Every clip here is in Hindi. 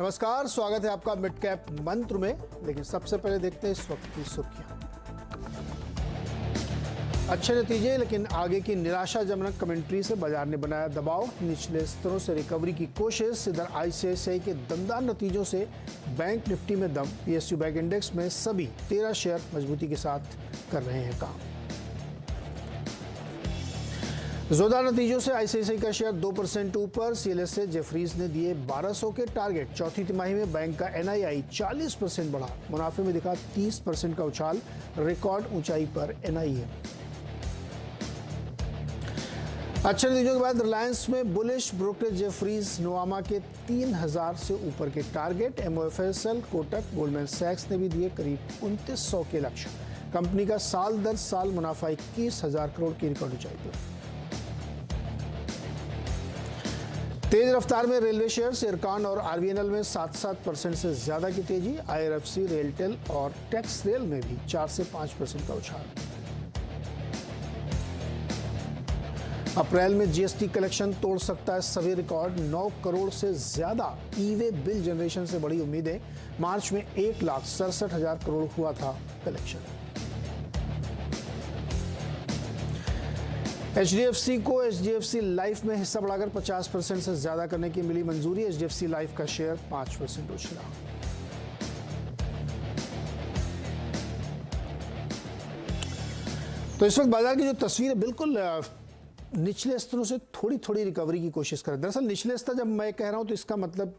नमस्कार, स्वागत है आपका मिड कैप मंत्र में। लेकिन सबसे पहले देखते हैं इस वक्त की सुर्खियां। अच्छे नतीजे लेकिन आगे की निराशाजनक कमेंट्री से बाजार ने बनाया दबाव। निचले स्तरों से रिकवरी की कोशिश। इधर आईसीआईसीआई के दमदार नतीजों से बैंक निफ्टी में दम। पीएसयू बैंक इंडेक्स में सभी 13 शेयर मजबूती के साथ कर रहे हैं काम। जोरदार नतीजों से आईसीआईसीआई का शेयर 2% ऊपर। सीएलएसए जेफरीज ने दिए 1200 के टारगेट। चौथी तिमाही में बैंक का एनआईआई 40% बढ़ा। मुनाफे में दिखा 30% का उछाल। रिकॉर्ड ऊंचाई पर एनआईए। अच्छे नतीजों के बाद रिलायंस में बुलिश। ब्रोकरेज जेफरीज नोवामा के 3000 से ऊपर के टारगेट। एमओएफएसएल, कोटक, गोल्डमैन सैक्स ने भी दिए करीब 2900 के लक्ष्य। कंपनी का साल दर साल मुनाफा 21,000 करोड़ की रिकॉर्ड ऊंचाई पर। तेज रफ्तार में रेलवे शेयर्स। इरकॉन और आरबीएनएल में 7% से ज्यादा की तेजी। आईआरएफसी, रेलटेल और टेक्स रेल में भी 4 से 5% का उछाल। अप्रैल में जीएसटी कलेक्शन तोड़ सकता है सभी रिकॉर्ड। 9 करोड़ से ज्यादा ई वे बिल जनरेशन से बड़ी उम्मीदें। मार्च में 1,67,000 करोड़ हुआ था कलेक्शन। एचडीएफसी को एचडीएफसी लाइफ में हिस्सा बढ़ाकर 50% से ज्यादा करने की मिली मंजूरी। एचडीएफसी लाइफ का शेयर 5% उछला। तो इस वक्त बाजार की जो तस्वीर है बिल्कुल निचले स्तरों से थोड़ी थोड़ी रिकवरी की कोशिश कर। दरअसल निचले स्तर जब मैं कह रहा हूं तो इसका मतलब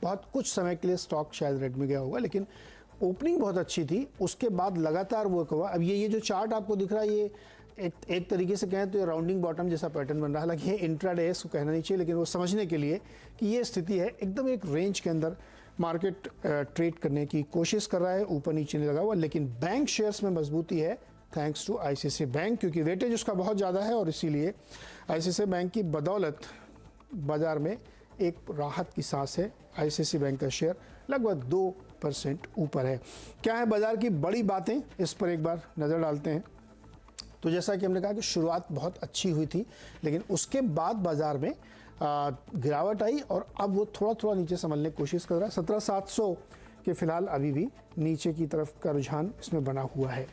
बहुत कुछ समय के लिए स्टॉक शायद रेड में गया होगा, लेकिन ओपनिंग बहुत अच्छी थी। उसके बाद लगातार वो हुआ। अब ये जो चार्ट आपको दिख रहा है ये एक तरीके से कहें तो ये राउंडिंग बॉटम जैसा पैटर्न बन रहा है। हालांकि ये इंट्राडे है, इसको कहना नहीं चाहिए, लेकिन वो समझने के लिए कि ये स्थिति है एकदम एक रेंज के अंदर मार्केट ट्रेड करने की कोशिश कर रहा है। ऊपर नीचे नहीं लगा हुआ, लेकिन बैंक शेयर्स में मजबूती है थैंक्स टू आईसीआईसीआई बैंक, क्योंकि वेटेज उसका बहुत ज़्यादा है और इसीलिए आईसीआईसीआई बैंक की बदौलत बाजार में एक राहत की सांस है। आईसीआईसीआई बैंक का शेयर लगभग 2% ऊपर है। क्या है बाजार की बड़ी बातें, इस पर एक बार नज़र डालते हैं। तो जैसा कि हमने कहा कि शुरुआत बहुत अच्छी हुई थी, लेकिन उसके बाद बाजार में गिरावट आई और अब वो थोड़ा थोड़ा नीचे संभलने की कोशिश कर रहा है। 17,700 के फिलहाल अभी भी नीचे की तरफ का रुझान इसमें बना हुआ है।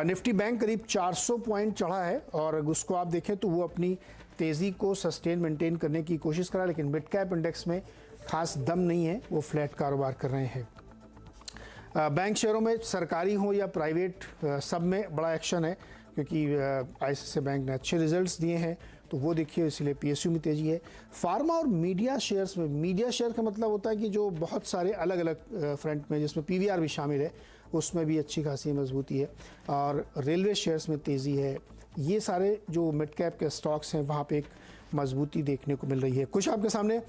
निफ्टी बैंक करीब 400 पॉइंट चढ़ा है और उसको आप देखें तो वो अपनी तेज़ी को सस्टेन मेंटेन करने की कोशिश कर रहा है, लेकिन मिड कैप इंडेक्स में खास दम नहीं है, वो फ्लैट कारोबार कर रहे हैं। बैंक शेयरों में सरकारी हो या प्राइवेट सब में बड़ा एक्शन है, क्योंकि आईसीआईसीआई बैंक ने अच्छे रिजल्ट्स दिए हैं तो वो देखिए, इसलिए पीएसयू में तेजी है। फार्मा और मीडिया शेयर्स में, मीडिया शेयर का मतलब होता है कि जो बहुत सारे अलग अलग फ्रंट में, जिसमें पीवीआर भी शामिल है, उसमें भी अच्छी खासी मजबूती है। और रेलवे शेयर्स में तेज़ी है। ये सारे जो मिड कैप के स्टॉक्स हैं वहाँ पे एक मजबूती देखने को मिल रही है। कुछ आपके सामने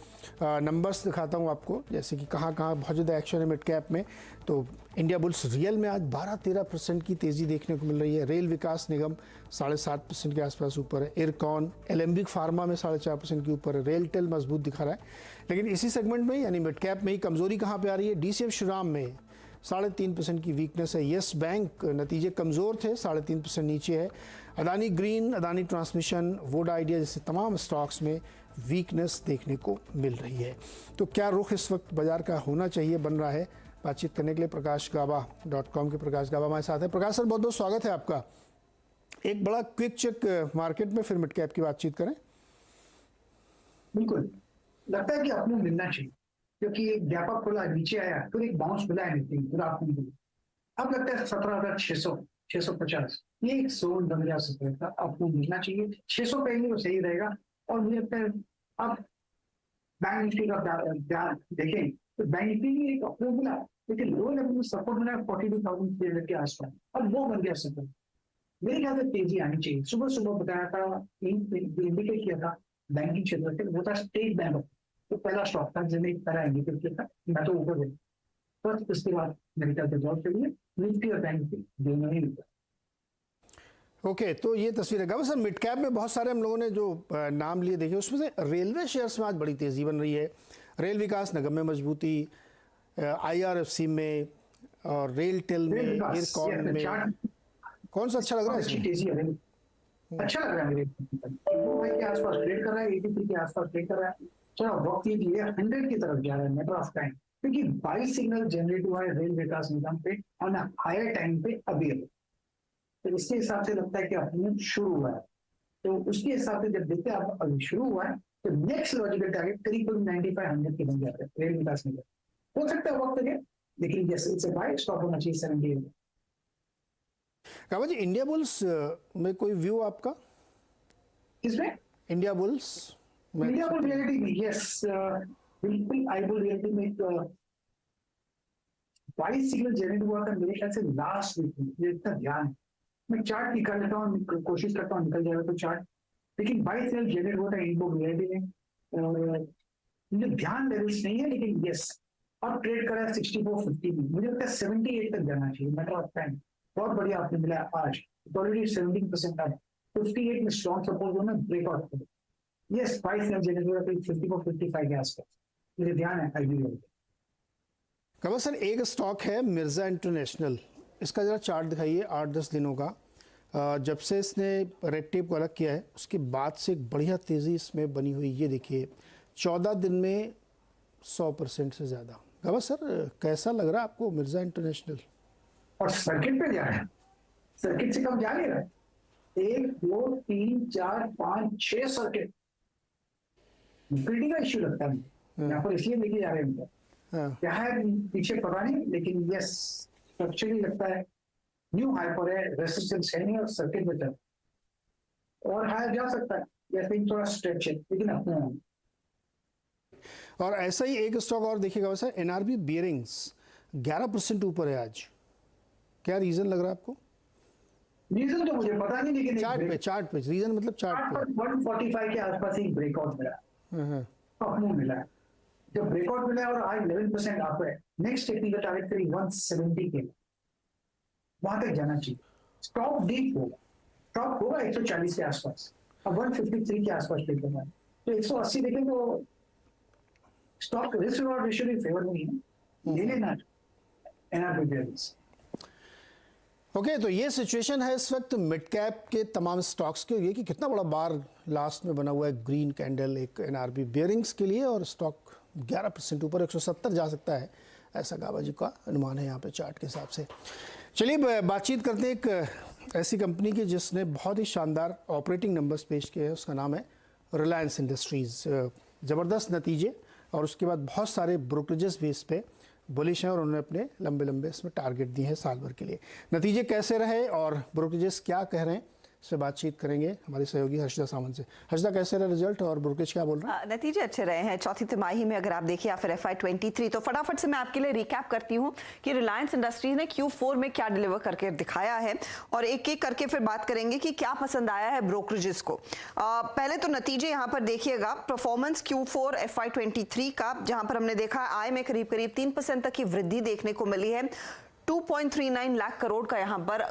नंबर्स दिखाता हूँ आपको, जैसे कि कहाँ कहाँ बहुत ज़्यादा एक्शन है मिड कैप में। तो इंडिया बुल्स रियल में आज 12-13% की तेज़ी देखने को मिल रही है। रेल विकास निगम 7.5% के आसपास ऊपर है। इरकॉन, एलेम्बिक फार्मा में 4.5% के ऊपर है। रेलटेल मजबूत दिखा रहा है, लेकिन इसी सेगमेंट में यानी मिड कैप में ही कमजोरी कहाँ पे आ रही है? डीसीएम श्रीराम में 3.5% की वीकनेस है। यस बैंक नतीजे कमज़ोर थे, 3.5% नीचे है। Adani green, Adani transmission, Voda idea जैसे तमाम स्टॉक्स में वीकनेस देखने को मिल रही है। तो क्या रुख इस वक्त बाजार का होना चाहिए, बन रहा है? बातचीत करने के लिए प्रकाशगाबा.com के प्रकाश गाबा हमारे साथ है। प्रकाश सर, बहुत बहुत स्वागत है आपका। एक बड़ा क्विक चेक मार्केट में, फिर मिड कैप की बातचीत करें। बिल्कुल लगता है कि अपने मिलना चाहिए, क्योंकि एक व्यापक खुला नीचे आया, फिर एक बाउंस खुला है निफ्टी पूरा अपने। अब लगता है 17,600 650 ये एक जोन बन गया सकता था। आपको मिलना चाहिए 600 पे ही, वो सही रहेगा। और मुझे लगता है अब बैंक निफ्टी का ध्यान देखें तो बैंक निफ्टी भी एक अपने मिला, लेकिन लो लेवल में सपोर्ट मिला 42,300 के आसपास। अब वो बन गया सपोर्ट। मेरे ख्याल से तेजी आनी चाहिए। सुबह सुबह बताया था, इंडिकेट किया था बैंकिंग क्षेत्र से, वो था स्टेट बैंक। तो पहला स्टॉक था जिन्हें पहला इंडिकेट किया था, मैं तो ऊपर गया। बस उसके बाद मेरे ख्याल से जॉब के लिए निफ्टी और बैंक निफ्टी दोनों ही मिलता। ओके, तो ये तस्वीर है। गाबा सर, मिड कैप में बहुत सारे हम लोगों ने जो नाम लिए देखे, उसमें से रेलवे शेयर्स में आज बड़ी तेजी बन रही है। रेल विकास निगम में मजबूती, आईआरएफसी में और रेलटेल में, इरकॉन में। कौन सा अच्छा लग रहा है? अच्छी तेजी है, अच्छा लग रहा है। मेरे के आसपास ट्रेड कर रहा है, 83 के आसपास ट्रेड कर रहा है। थोड़ा वक्त लीजिए, 100 की तरफ जा रहा है मैटर ऑफ टाइम, क्योंकि 22 सिग्नल जनरेट हुआ है रेल विकास निगम पे ऑन हायर टाइम पे अभी। तो इसके हिसाब से लगता है कि अपने शुरू हुआ है, तो उसके हिसाब से जब देखते हैं आप अभी शुरू हुआ है, तो नेक्स्ट लॉजिकल टारगेट करीब 95-100 के बन जाते हैं रेल विकास निगम। हो सकता है वक्त लगे, लेकिन जैसे इट्स बाय स्टॉप होना चाहिए 78। काबा जी, इंडिया बुल्स में कोई व्यू आपका? इसमें India bulls India bull reality में यस, बिल्कुल आई बुल रियलिटी में 22 सिग्नल जनरेट हुआ था मेरे ख्याल से लास्ट वीक में, मुझे इतना ध्यान है। मैं चार्ट निकाल लेता हूँ, कोशिश करता हूँ निकल जाएगा तो चार्ट, लेकिन 22 सिग्नल जनरेट हुआ था इंडिया बुल रियलिटी में। मुझे ध्यान लेवल्स नहीं है, लेकिन यस अब ट्रेड करा है 64.50 में, मुझे लगता है 78 तक जाना चाहिए मैटर ऑफ टाइम। बहुत बढ़िया आपने मिला आज, ऑलरेडी 17% अब 58 में स्ट्रॉन्ग सपोर्ट जो है ब्रेकआउट करें। यस 22 सिग्नल जनरेट हुआ था 54-55 के आसपास, मुझे ध्यान है आई बी। काबा सर, एक स्टॉक है मिर्ज़ा इंटरनेशनल, इसका ज़रा चार्ट दिखाइए 8-10 दिनों का। जब से इसने रेड टेप को अलग किया है उसके बाद से एक बढ़िया तेज़ी इसमें बनी हुई, ये देखिए 14 दिन में 100% से ज़्यादा। काबा सर, कैसा लग रहा है आपको मिर्ज़ा इंटरनेशनल? और सर्किट पे जा रहा है, सर्किट से कम जा नहीं रहा है, 1 2 3 4 5 6 सर्किट। लिक्विडिटी का इश्यू लगता है यहाँ पर, इसलिए लेके जा रहे हैं। क्या है पीछे पता नहीं, लेकिन यस स्ट्रक्चरली लगता है न्यू हाई पर है, रेसिस्टेंस है नहीं और सर्किट में चल और हाई जा सकता है, जैसे थोड़ा स्ट्रेच है, लेकिन अपने। और ऐसा ही एक स्टॉक और देखिएगा सर, एनआरबी बियरिंग्स 11% ऊपर है आज। क्या रीजन लग रहा है आपको? रीजन तो मुझे पता नहीं, लेकिन चार्ट पे रीजन मतलब चार्ट पे 145 के आसपास एक ब्रेकआउट मिला, अपने मिला है। जब ब्रेकआउट मिला और आज 11% आप है, नेक्स्ट टेक्निकल टारगेट करीब 170 के, वहां तक जाना चाहिए। स्टॉप डीप होगा, स्टॉप होगा 140 के आसपास, अब 153 के आसपास ट्रेड करना है, तो 180 देखें तो स्टॉक रिस्क रिवॉर्ड रेशियो भी फेवर नहीं है, ले लेना एनआरबी बियरिंग्स। ओके, तो ये सिचुएशन है इस वक्त मिड कैप के तमाम स्टॉक्स के लिए कि कितना बड़ा बार लास्ट में बना हुआ है ग्रीन कैंडल एक एनआरबी बियरिंग्स के लिए, और स्टॉक 11% ऊपर 170 जा सकता है, ऐसा काबा जी का अनुमान है यहाँ पे चार्ट के हिसाब से। चलिए बातचीत करते हैं एक ऐसी कंपनी की जिसने बहुत ही शानदार ऑपरेटिंग नंबर्स पेश किए हैं, उसका नाम है रिलायंस इंडस्ट्रीज़। ज़बरदस्त नतीजे और उसके बाद बहुत सारे ब्रोकरेजेस भी इस पर बुलिश हैं और उन्होंने अपने लंबे लंबे इसमें टारगेट दिए हैं साल भर के लिए। नतीजे कैसे रहे और ब्रोकरेजेस क्या कह रहे हैं, इस पर बातचीत करेंगे हमारे सहयोगी हर्षदा सामंत से। हर्षदा, कैसे रहे रिजल्ट और ब्रोकरेज क्या बोल रहे हैं? नतीजे अच्छे रहे हैं चौथी तिमाही में, अगर आप देखिए या फिर FY23। तो फटाफट से मैं आपके लिए रिकैप करती हूँ कि रिलायंस इंडस्ट्रीज ने Q4 में क्या डिलीवर करके दिखाया है, और एक एक करके फिर बात करेंगे कि क्या पसंद आया है ब्रोकरेजेस को। पहले तो नतीजे यहाँ पर देखिएगा, परफॉर्मेंस Q4 FY23 का, जहां पर हमने देखा आय में करीब 3% तक की वृद्धि देखने को मिली है। 2.39 लाख करोड़ का यहाँ पर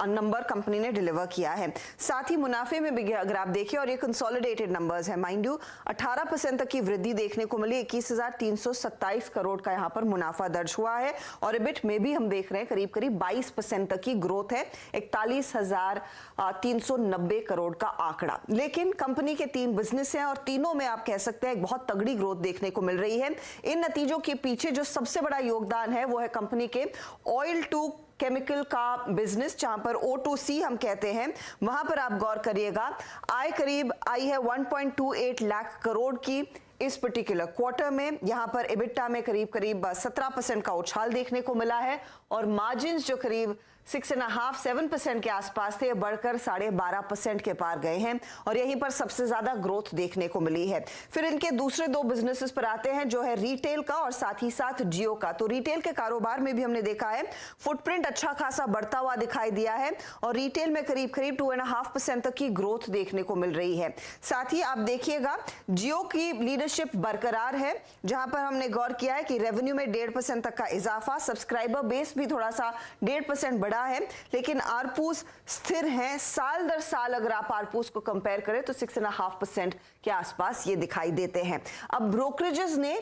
नंबर कंपनी ने डिलीवर किया है। साथ ही मुनाफे में भी अगर आप देखिए, और ये कंसोलिडेटेड नंबर्स है माइंड यू, 18% तक की वृद्धि देखने को मिली, 21,327 करोड़ का यहाँ पर मुनाफा दर्ज हुआ है। और इबिट में भी हम देख रहे हैं करीब 22% तक की ग्रोथ है, 41,390 करोड़ का आंकड़ा। लेकिन कंपनी के 3 बिजनेस हैं और तीनों में आप कह सकते हैं एक बहुत तगड़ी ग्रोथ देखने को मिल रही है। इन नतीजों के पीछे जो सबसे बड़ा योगदान है वो है कंपनी के ऑयल टू केमिकल का बिजनेस, जहां पर O2C हम कहते हैं, वहां पर आप गौर करिएगा, आय करीब आई है 1.28 लाख करोड़ की इस पर्टिकुलर क्वार्टर में। यहां पर एबिटा में करीब 17% का उछाल देखने को मिला है, और मार्जिन जो करीब 6.5-7% के आसपास थे, बढ़कर 12.5% के पार गए हैं, और यहीं पर सबसे ज्यादा ग्रोथ देखने को मिली है। फिर इनके दूसरे 2 बिजनेसेस पर आते हैं, जो है रिटेल का और साथ ही साथ जियो का। तो रिटेल के कारोबार में भी हमने देखा है फुटप्रिंट अच्छा खासा बढ़ता हुआ दिखाई दिया है, और रिटेल में करीब 2.5% तक की ग्रोथ देखने को मिल रही है। साथ ही आप देखिएगा जियो की लीडरशिप बरकरार है, जहां पर हमने गौर किया है कि रेवेन्यू में 1.5% तक का इजाफा, सब्सक्राइबर बेस भी थोड़ा सा 1.5% बढ़ा है, लेकिन आरपूस स्थिर हैं। साल दर साल अगर आप आरपूस को कंपेयर करें तो 6.5% के आसपास ये दिखाई देते हैं। अब ब्रोकरेजेस ने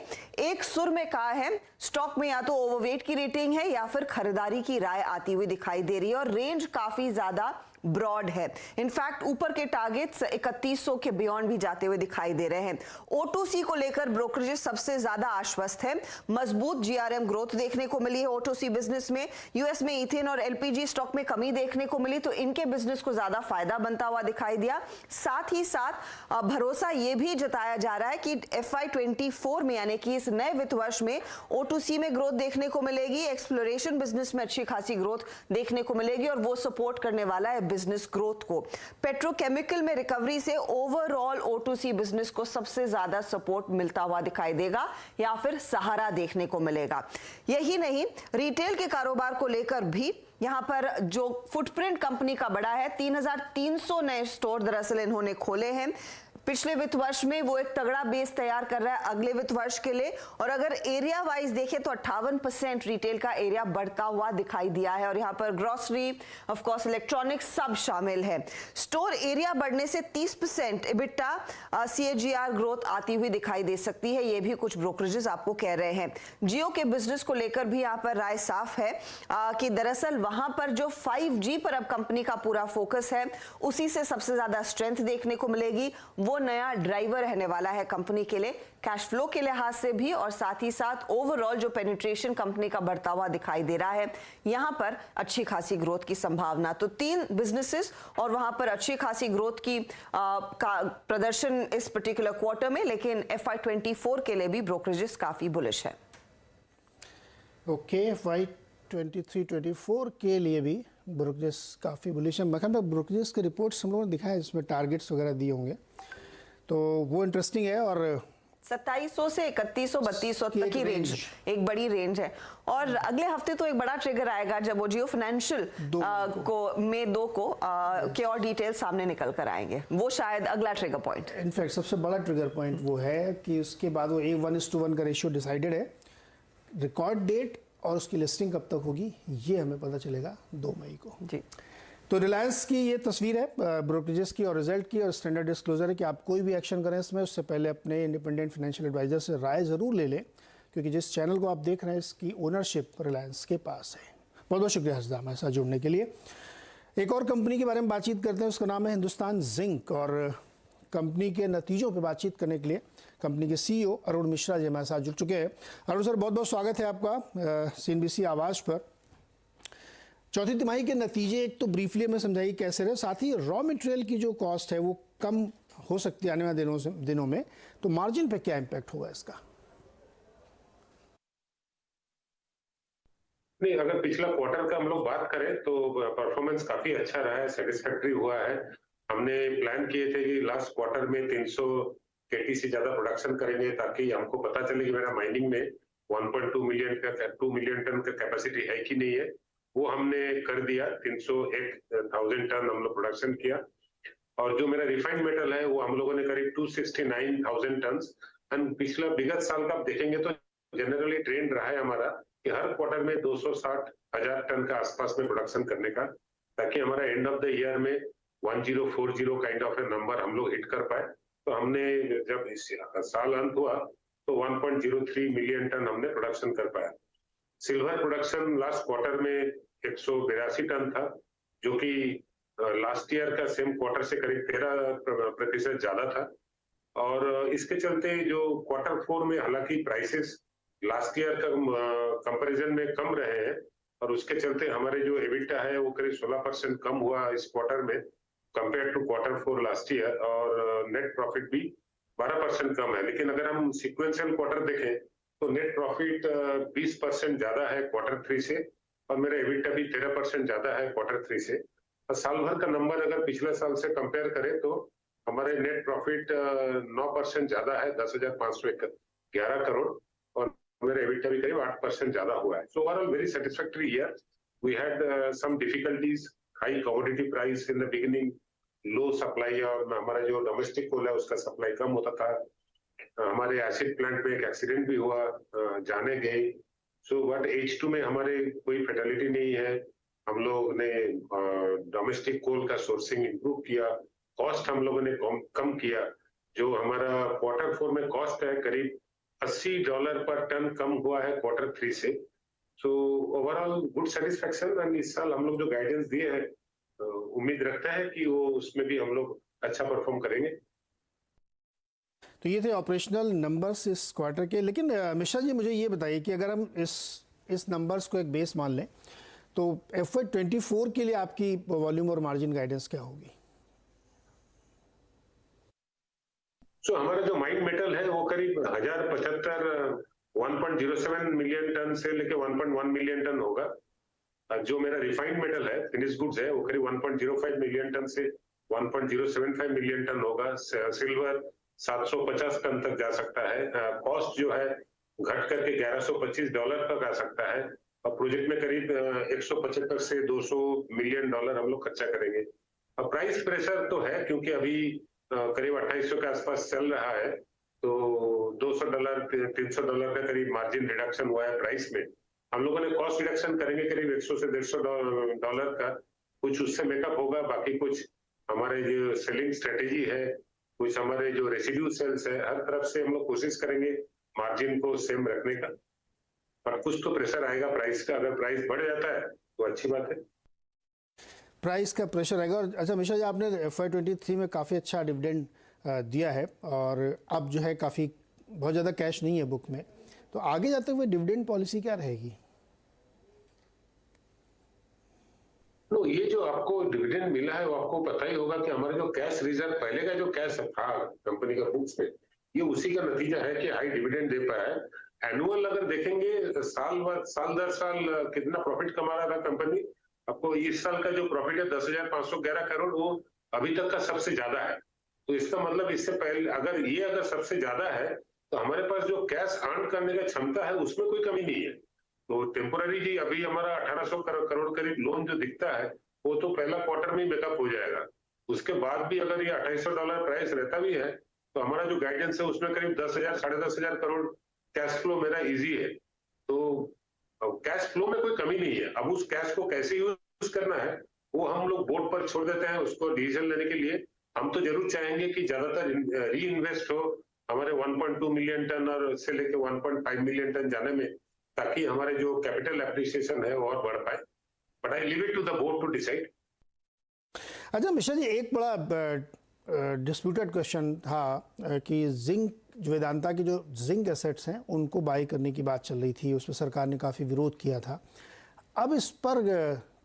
एक सुर में कहा है स्टॉक में या तो ओवरवेट की रेटिंग है या फिर खरीदारी की राय आती हुई दिखाई दे रही है, और रेंज काफी ज्यादा ब्रॉड है। इनफैक्ट ऊपर के टारगेट्स 3100 के बियॉन्ड भी जाते हुए दिखाई दे रहे हैं। O2C को लेकर ब्रोकरेजेस सबसे ज्यादा आश्वस्त है। मजबूत GRM ग्रोथ देखने को मिली है O2C बिजनेस में। यूएस में इथेन और LPG स्टॉक में कमी देखने को मिली तो इनके बिजनेस को ज्यादा फायदा बनता हुआ दिखाई दिया। साथ ही साथ भरोसा यह भी जताया जा रहा है कि FY24 में यानी कि इस नए वित्त वर्ष में O2C में ग्रोथ देखने को मिलेगी। एक्सप्लोरेशन बिजनेस में अच्छी खासी ग्रोथ देखने को मिलेगी और वो सपोर्ट करने वाला है बिजनेस ग्रोथ को। पेट्रोकेमिकल में रिकवरी से ओवरऑल O2C बिजनेस को सबसे ज्यादा सपोर्ट मिलता हुआ दिखाई देगा या फिर सहारा देखने को मिलेगा। यही नहीं, रिटेल के कारोबार को लेकर भी यहां पर जो फुटप्रिंट कंपनी का बड़ा है, 3300 नए स्टोर दरअसल इन्होंने खोले हैं। पिछले वित्त वर्ष में वो एक तगड़ा बेस तैयार कर रहा है अगले वित्त वर्ष के लिए। और अगर एरिया वाइज देखें तो 58% रिटेल का एरिया बढ़ता हुआ दिखाई दिया है और यहाँ पर ग्रोसरी, ऑफ कोर्स इलेक्ट्रॉनिक्स सब शामिल है। स्टोर एरिया बढ़ने से 30% EBITDA CAGR ग्रोथ आती हुई दिखाई दे सकती है, ये भी कुछ ब्रोकरेजेस आपको कह रहे हैं। जियो के बिजनेस को लेकर भी यहाँ पर राय साफ है कि दरअसल वहां पर जो 5G पर अब कंपनी का पूरा फोकस है उसी से सबसे ज्यादा स्ट्रेंथ देखने को मिलेगी। वो नया ड्राइवर रहने वाला है कंपनी के लिए, कैश फ्लो के लिहाज से भी और साथ ही साथ ओवरऑल जो पेनिट्रेशन कंपनी का बढ़ता हुआ दिखाई दे रहा है, यहां पर अच्छी खासी ग्रोथ की संभावना। तो 3 बिजनेसेस और वहां पर अच्छी खासी ग्रोथ की का प्रदर्शन इस पर्टिकुलर क्वार्टर में, लेकिन FY24 के लिए भी ब्रोकरेजेस काफी बुलिश है। ओके, FY23-24 के लिए भी ब्रोकरेजेस काफ़ी बुलिश है। मखन भाई, ब्रोकरेजेस के रिपोर्ट्स हम लोगों ने दिखाए जिसमें टारगेट्स वगैरह दिए होंगे, तो वो इंटरेस्टिंग है। और 2700 से 3100 3200 तक की रेंज, एक बड़ी रेंज है। और अगले हफ्ते तो एक बड़ा ट्रिगर आएगा जब वो जियो फाइनेंशियल को मई 2 को के और डिटेल सामने निकल कर आएंगे। वो शायद अगला ट्रिगर पॉइंट, इनफैक्ट सबसे बड़ा ट्रिगर पॉइंट वो है कि उसके बाद वो 1:1 का रेशियो डिसाइडेड है। रिकॉर्ड डेट और उसकी लिस्टिंग कब तक होगी ये हमें पता चलेगा 2 मई को जी। तो रिलायंस की ये तस्वीर है ब्रोकरेजेस की और रिजल्ट की, और स्टैंडर्ड डिस्क्लोजर है कि आप कोई भी एक्शन करें इसमें उससे पहले अपने इंडिपेंडेंट फाइनेंशियल एडवाइजर से राय ज़रूर ले लें, क्योंकि जिस चैनल को आप देख रहे हैं इसकी ओनरशिप रिलायंस के पास है। बहुत बहुत शुक्रिया हर्षदा हमारे साथ जुड़ने के लिए। एक और कंपनी के बारे में बातचीत करते हैं, उसका नाम है हिंदुस्तान जिंक, और कंपनी के नतीजों पर बातचीत करने के लिए कंपनी के CEO अरुण मिश्रा जी हमारे साथ जुड़ चुके हैं। अरुण सर, बहुत बहुत स्वागत है आपका CNBC आवाज़ पर। चौथी तिमाही के नतीजे एक तो ब्रीफली हमें समझाइए कैसे रहे, साथ ही रॉ मटेरियल की जो कॉस्ट है वो कम हो सकती है आने वाले दिनों में, तो मार्जिन पे क्या इम्पैक्ट होगा इसका? नहीं, अगर पिछला क्वार्टर का हम लोग बात करें तो परफॉर्मेंस काफी अच्छा रहा है, सेटिस्फैक्टरी हुआ है। हमने प्लान किए थे कि लास्ट क्वार्टर में 300 KT से ज्यादा प्रोडक्शन करेंगे ताकि हमको पता चले कि मेरा माइनिंग में 2 मिलियन टन का कैपेसिटी है कि नहीं है। वो हमने कर दिया, 301,000 टन हम लोग प्रोडक्शन किया। और जो मेरा रिफाइंड मेटल है वो हम लोगों ने करीब 269,000 टन। एंड पिछला विगत साल का आप देखेंगे तो जनरली ट्रेंड रहा है हमारा कि हर क्वार्टर में 260,000 टन का आसपास में प्रोडक्शन करने का, ताकि हमारा एंड ऑफ द ईयर में 1040 काइंड ऑफ ए नंबर हम लोग हिट कर पाए। तो हमने जब इस साल अंत हुआ तो 1.03 मिलियन टन हमने प्रोडक्शन कर पाया। सिल्वर प्रोडक्शन लास्ट क्वार्टर में 182 टन था, जो कि लास्ट ईयर का सेम क्वार्टर से करीब 13% ज्यादा था। और इसके चलते जो क्वार्टर 4 में हालांकि प्राइसेस लास्ट ईयर का कंपैरिजन में कम रहे हैं, और उसके चलते हमारे जो एबिटा है वो करीब 16% कम हुआ इस क्वार्टर में compare to quarter 4 last year, और नेट प्रॉफिट भी 12% कम है। लेकिन अगर हम सिक्वेंशियल क्वार्टर देखें तो नेट प्रॉफिट 20% ज्यादा है क्वार्टर 3 से, और मेरा एबिटा भी 13% ज्यादा है क्वार्टर 3 से। और साल भर का नंबर अगर पिछले साल से कंपेयर करें तो हमारे नेट प्रॉफिट 9% ज्यादा है, 10,511 करोड़, और मेरा एबिटा भी करीब 8% ज्यादा हुआ है। So overall very satisfactory year. We had some difficulties, high commodity price in the beginning, low supply, और हमारा जो डोमेस्टिक कोल है उसका सप्लाई कम होता था। हमारे एसिड प्लांट में एक एक्सीडेंट भी हुआ, जाने गए। सो बट H2 में हमारे कोई फैटेलिटी नहीं है। हम लोग ने डोमेस्टिक कोल का सोर्सिंग इंप्रूव किया, कॉस्ट हम लोगों ने कम किया। जो हमारा क्वार्टर 4 में कॉस्ट है करीब $80 पर टन कम हुआ है क्वार्टर 3 से। So overall good satisfaction. And इस साल हम लोग जो गाइडेंस दिए हैं उम्मीद रखते हैं कि वो उसमें भी हम लोग अच्छा परफॉर्म करेंगे। तो ये थे ऑपरेशनल नंबर्स इस क्वार्टर के। लेकिन मिश्रा जी मुझे ये बताइए कि अगर हम इस नंबर्स को एक बेस मान लें तो FY24 के लिए आपकी वॉल्यूम और मार्जिन गाइडेंस क्या होगी? हमारा जो माइंड मेटल है वो करीब 1075 1.07 मिलियन टन से लेके 1.1 मिलियन टन होगा। जो मेरा रिफाइंड मेटल है, फिनिश गुड्स है, वो करीब 1.05 मिलियन टन से 1.075 मिलियन टन होगा। सिल्वर 750 टन तक जा सकता है। कॉस्ट जो है घट करके $1125 तक आ सकता है। और प्रोजेक्ट में करीब 175 से 200 मिलियन डॉलर हम लोग खर्चा करेंगे। अब प्राइस प्रेशर तो है, क्योंकि अभी करीब 2800 के आसपास चल रहा है, तो $200 $300 का करीब मार्जिन रिडक्शन हुआ है प्राइस में। हम लोगों ने कॉस्ट रिडक्शन करेंगे करीब 100 से $150 का, कुछ उससे मेकअप होगा, बाकी कुछ हमारे जो सेलिंग स्ट्रेटेजी है, कुछ हमारे जो रेसिड्यू सेल्स है, हर तरफ से हम लोग कोशिश करेंगे मार्जिन को सेम रखने का। पर कुछ तो प्रेशर आएगा प्राइस का। अगर प्राइस बढ़ जाता है तो अच्छी बात है। प्राइस का प्रेशर आएगा। और अच्छा मिश्रा जी, आपने FY23 में काफ़ी अच्छा डिविडेंड दिया है और अब जो है काफ़ी बहुत ज़्यादा कैश नहीं है बुक में, तो आगे जाते हुए डिविडेंड पॉलिसी क्या रहेगी? तो ये जो आपको डिविडेंड मिला है वो आपको पता ही होगा कि हमारा जो कैश रिजर्व पहले का जो कैश था कंपनी का बुक्स में, ये उसी का नतीजा है कि हाई डिविडेंड दे पाया है। एनुअल अगर देखेंगे साल दर साल कितना प्रॉफिट कमा रहा था कंपनी, आपको इस साल का जो प्रॉफिट है 10,511 करोड़, वो अभी तक का सबसे ज्यादा है। तो इसका मतलब इससे पहले अगर सबसे ज्यादा है तो हमारे पास जो कैश अर्न करने का क्षमता है उसमें कोई कमी नहीं है। तो टेम्पोररी जी अभी हमारा 1800 करोड़ करीब लोन जो दिखता है वो तो पहला क्वार्टर में ही मेकअप हो जाएगा। उसके बाद भी अगर ये $2800 प्राइस रहता भी है तो हमारा जो गाइडेंस है उसमें करीब 10,000 साढ़े 10,000 करोड़ कैश फ्लो मेरा इजी है। तो कैश फ्लो में कोई कमी नहीं है। अब उस कैश को कैसे यूज करना है वो हम लोग बोर्ड पर छोड़ देते हैं, उसको डिसीजन लेने के लिए। हम तो जरूर चाहेंगे कि ज्यादातर री इन्वेस्ट हो हमारे 1.2 मिलियन टन और से लेके 1.5 मिलियन टन जाने में, ताकि हमारे जो कैपिटल एप्रिसिएशन है वो और बढ़ पाए। But I leave it to the board to decide. अच्छा मिश्रा जी, एक बड़ा डिस्प्यूटेड क्वेश्चन था कि जिंक वेदांता की जो जिंक एसेट्स हैं उनको बाय करने की बात चल रही थी, उसमें सरकार ने काफ़ी विरोध किया था। अब इस पर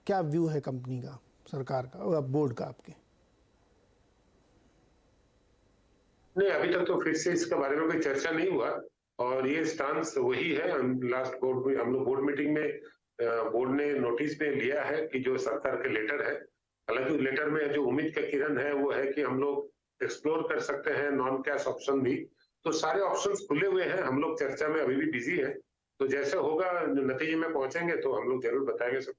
क्या व्यू है कंपनी का, सरकार का और बोर्ड का आपके? नहीं, अभी तक तो फिर से इसके बारे में कोई चर्चा नहीं हुआ और ये स्टांस वही है। लास्ट बोर्ड में हम लोग बोर्ड मीटिंग में बोर्ड ने नोटिस में लिया है कि जो सरकार के लेटर है, हालांकि लेटर में जो उम्मीद का किरण है वो है कि हम लोग एक्सप्लोर कर सकते हैं नॉन कैश ऑप्शन भी। तो सारे ऑप्शंस खुले हुए हैं, हम लोग चर्चा में अभी भी बिजी है। तो जैसे होगा नतीजे में पहुंचेंगे तो हम लोग जरूर बताएंगे सब।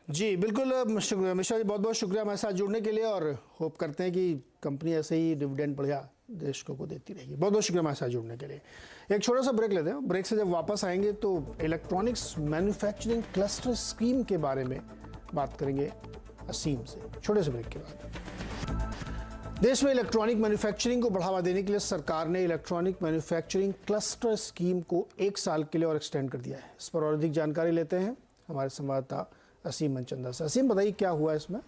जी बिल्कुल मिश्रा जी, बहुत बहुत शुक्रिया हमारे साथ जुड़ने के लिए और होप करते हैं कि कंपनी ऐसे ही डिविडेंड बढ़िया देशों को देती रहेगी। बहुत बहुत शुक्रिया हमारे साथ जुड़ने के लिए। एक छोटा सा ब्रेक लेते हैं। ब्रेक से जब वापस आएंगे तो इलेक्ट्रॉनिक्स मैन्युफैक्चरिंग क्लस्टर स्कीम के बारे में बात करेंगे असीम से, छोटे से ब्रेक के बाद। देश में इलेक्ट्रॉनिक मैन्युफैक्चरिंग को बढ़ावा देने के लिए सरकार ने इलेक्ट्रॉनिक मैन्युफैक्चरिंग क्लस्टर स्कीम को 1 साल के लिए और एक्सटेंड कर दिया है। इस पर और अधिक जानकारी लेते हैं हमारे संवाददाता असीम मनचंदा से। असीम, बताइए क्या हुआ इसमें?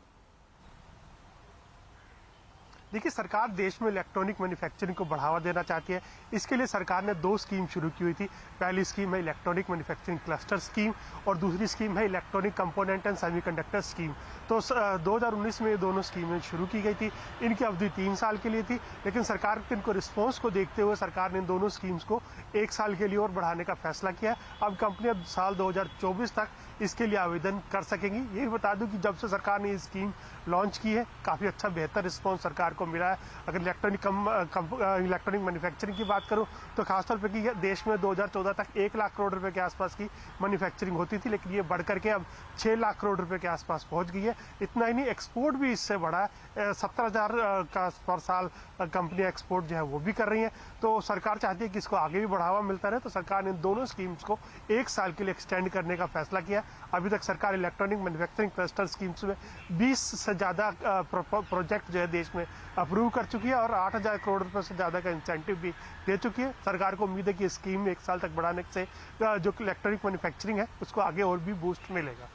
देखिए, सरकार देश में इलेक्ट्रॉनिक मैन्युफैक्चरिंग को बढ़ावा देना चाहती है। इसके लिए सरकार ने 2 स्कीम शुरू की हुई थी। पहली स्कीम है इलेक्ट्रॉनिक मैन्युफैक्चरिंग क्लस्टर स्कीम और दूसरी स्कीम है electronic component and semiconductor scheme. तो 2019 में ये दोनों स्कीमें शुरू की गई थी। इनकी अवधि 3 साल के लिए थी, लेकिन सरकार के इनको रिस्पॉन्स को देखते हुए सरकार ने इन दोनों स्कीम्स को 1 साल के लिए और बढ़ाने का फैसला किया। अब कंपनी अब साल 2024 तक इसके लिए आवेदन कर सकेंगी। ये बता दूं कि जब से सरकार ने ये स्कीम लॉन्च की है, काफ़ी अच्छा बेहतर रिस्पॉन्स सरकार को मिला है। अगर इलेक्ट्रॉनिक मैन्युफैक्चरिंग की बात करूं तो खासतौर पर कि देश में 2014 तक 1 लाख करोड़ रुपए के आसपास की मैन्युफैक्चरिंग होती थी, लेकिन ये बढ़ करके अब 6 लाख करोड़ रुपए के आसपास पहुंच गई है। इतना ही नहीं, एक्सपोर्ट भी इससे बढ़ा है। 17,000 का पर साल कंपनियां एक्सपोर्ट जो है वो भी कर रही हैं। तो सरकार चाहती है कि इसको आगे भी बढ़ावा मिलता रहे, तो सरकार ने दोनों स्कीम्स को 1 साल के लिए एक्सटेंड करने का फैसला किया। अभी तक सरकार इलेक्ट्रॉनिक मैन्युफैक्चरिंग क्लस्टर स्कीम्स में 20 से ज़्यादा प्रोजेक्ट जो है देश में अप्रूव कर चुकी है और 8,000 करोड़ रुपए से ज़्यादा का इंसेंटिव भी दे चुकी है। सरकार को उम्मीद है कि स्कीम 1 साल तक बढ़ाने से जो इलेक्ट्रॉनिक मैन्युफैक्चरिंग है उसको आगे और भी बूस्ट मिलेगा।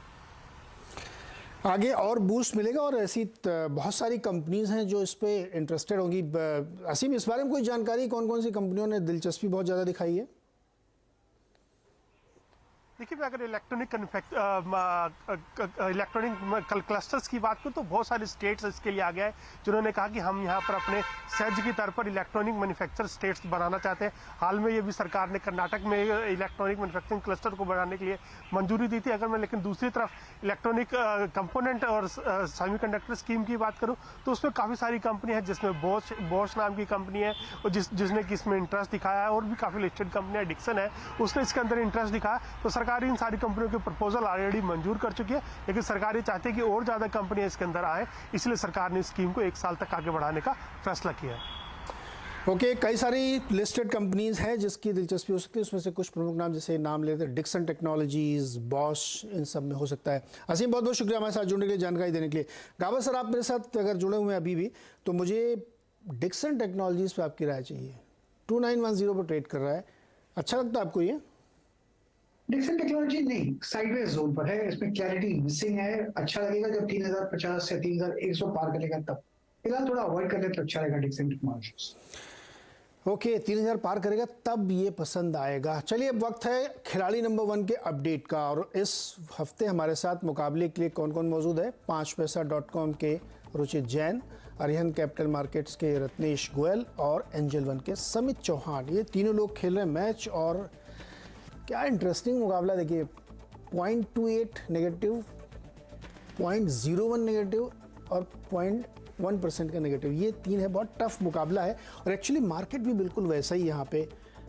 आगे और बूस्ट मिलेगा और ऐसी बहुत सारी कंपनीज हैं जो इस पे इंटरेस्टेड होंगी। असीम, इस बारे में कोई जानकारी, कौन कौन सी कंपनियों ने दिलचस्पी बहुत ज़्यादा दिखाई है? देखिए, मैं अगर इलेक्ट्रॉनिक क्लस्टर्स की बात करूं तो बहुत सारे स्टेट्स इसके लिए आ गया है जिन्होंने कहा कि हम यहां पर अपने सेज की तर्ज पर इलेक्ट्रॉनिक मैन्युफैक्चर स्टेट्स बनाना चाहते हैं। हाल में ये भी सरकार ने कर्नाटक में इलेक्ट्रॉनिक मैन्युफैक्चरिंग क्लस्टर को बनाने के लिए मंजूरी दी थी। अगर मैं लेकिन दूसरी तरफ इलेक्ट्रॉनिक कंपोनेंट और सेमीकंडक्टर स्कीम की बात करूँ तो उसमें काफ़ी सारी कंपनी है, जिसमें बॉश नाम की कंपनी है और जिसने कि इसमें इंटरेस्ट दिखाया है, और भी काफ़ी लिस्टेड कंपनी है, डिक्सन है, उसने इसके अंदर इंटरेस्ट दिखाया। तो सरकार इन सारी कंपनियों के प्रपोजल ऑलरेडी मंजूर कर चुकी है, लेकिन सरकार ये चाहती है कि और ज़्यादा कंपनियां इसके अंदर आए, इसलिए सरकार ने स्कीम को 1 साल तक आगे बढ़ाने का फैसला किया है। ओके, कई सारी लिस्टेड कंपनीज हैं जिसकी दिलचस्पी हो सकती है, उसमें से कुछ प्रमुख नाम जैसे नाम लेते हैं डिक्सन टेक्नोलॉजीज, बॉश, इन सब में हो सकता है। असीम, बहुत बहुत शुक्रिया हमारे साथ जुड़ने के लिए, जानकारी देने के लिए। गाबर सर, आप मेरे साथ अगर जुड़े हुए हैं अभी भी, तो मुझे डिक्सन टेक्नोलॉजीज पे आपकी राय चाहिए। 2910 पर ट्रेड कर रहा है, अच्छा लगता है आपको ये? डिक्सन टेक्नोलॉजी नहीं, साइडवेज जोन पर है, इसमें क्लैरिटी मिसिंग है। अच्छा लगेगा जब 3050 या 3100 पार करेगा तब। फिलहाल थोड़ा अवॉइड कर ले तो अच्छा रहेगा डिक्सन टेक्नोलॉजीज। ओके, 3000 पार करेगा तब ये पसंद आएगा। चलिए, अब वक्त है खिलाड़ी नंबर 1 के अपडेट का, और इस हफ्ते हमारे साथ मुकाबले के लिए कौन कौन मौजूद है? 5पैसा.com के रुचित जैन, अरिहंत कैपिटल मार्केट्स के रत्नेश गोयल और एंजल वन के समित चौहान। ये तीनों लोग खेल रहे हैं मैच, और क्या इंटरेस्टिंग मुकाबला। देखिए, 0.28 नेगेटिव, 0.01 नेगेटिव और 0.1% का नेगेटिव, ये 3 है। बहुत टफ मुकाबला है, और एक्चुअली मार्केट भी बिल्कुल वैसा ही यहाँ पे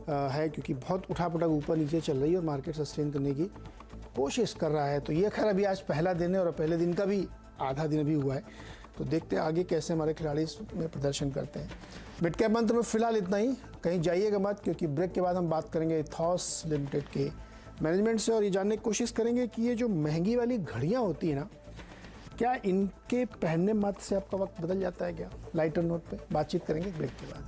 है, क्योंकि बहुत उठापटक ऊपर नीचे चल रही है और मार्केट सस्टेन करने की कोशिश कर रहा है। तो ये खैर अभी आज पहला दिन है, और पहले दिन का भी आधा दिन अभी हुआ है, तो देखते हैं आगे कैसे हमारे खिलाड़ी इसमें प्रदर्शन करते हैं। मिड कैप मंत्र में फिलहाल इतना ही, कहीं जाइएगा मत, क्योंकि ब्रेक के बाद हम बात करेंगे इथॉस लिमिटेड के मैनेजमेंट से, और ये जानने की कोशिश करेंगे कि ये जो महंगी वाली घड़ियाँ होती है ना, क्या इनके पहनने मत से आपका वक्त बदल जाता है क्या? लाइटर नोट पे बातचीत करेंगे ब्रेक के बाद।